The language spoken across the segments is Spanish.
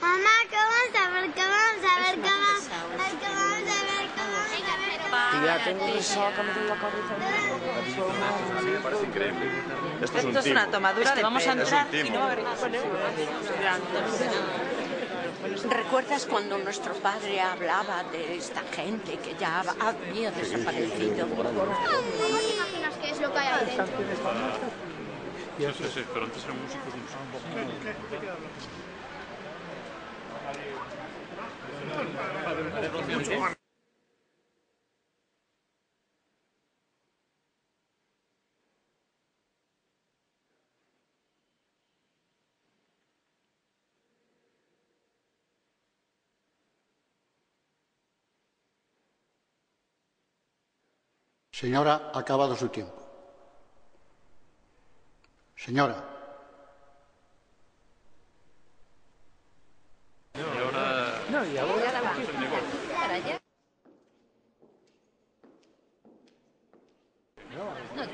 Mamá, ¿qué vamos a ver? ¿Qué vamos a ver? ¿Qué vamos a ver? ¿Qué vamos a ver? ¿Qué vamos a ver? Tía, tengo resaca, me duele la cabeza. A mí me parece increíble. Esto es un Esto es timo. una tomadura de Vamos a pelo. entrar Es un y no va a haber ¿Recuerdas cuando nuestro padre hablaba de esta gente que ya había desaparecido? ¿Cómo te imaginas qué es lo que hay ahí dentro? Sí, pero antes eran músicos. Señora, ha acabado su tiempo. Señora.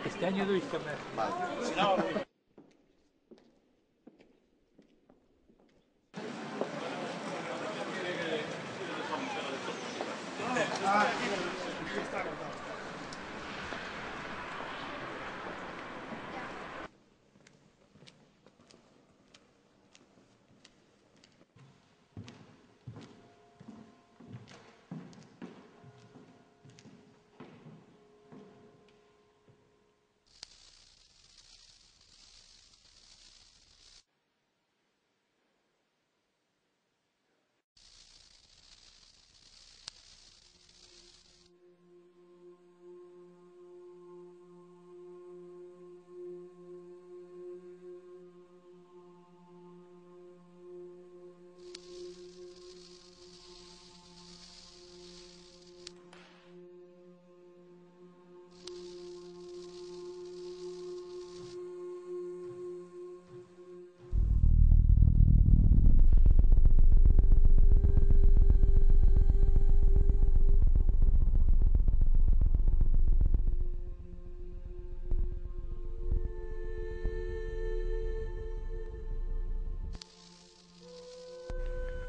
Este año doy internet.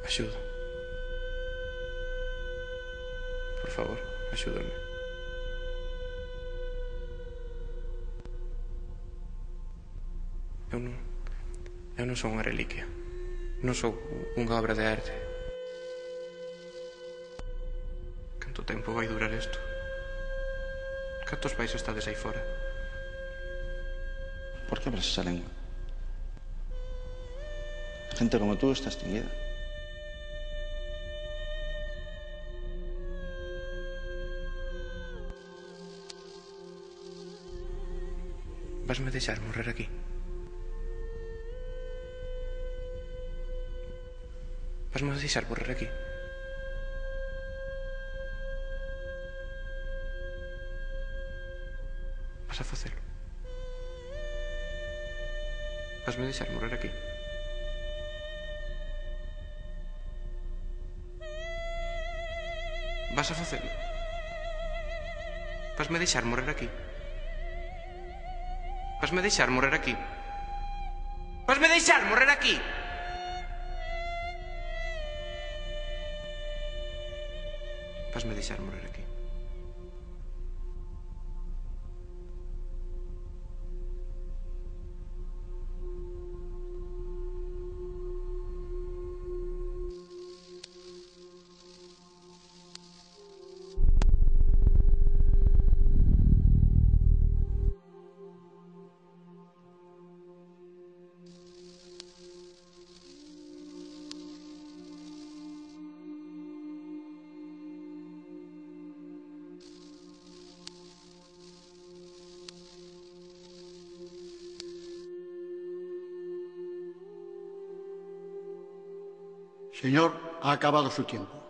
Axuda. Por favor, axúdame. Eu non son unha reliquia. Non sou unha obra de arte. Canto tempo vai durar isto? Cantos vais estades aí fora? ¿Por qué hablas esa lengua? Gente como tú está extinguida. Vasme deixar morrer aquí? Vasme deixar morrer aquí? Vas a facelo? Vasme deixar morrer aquí? Vas a facelo? Vasme deixar morrer aquí? Vasme deixar morrer aquí? Vasme deixar morrer aquí? Vasme deixar morrer aquí? Señor, ha acabado su tiempo.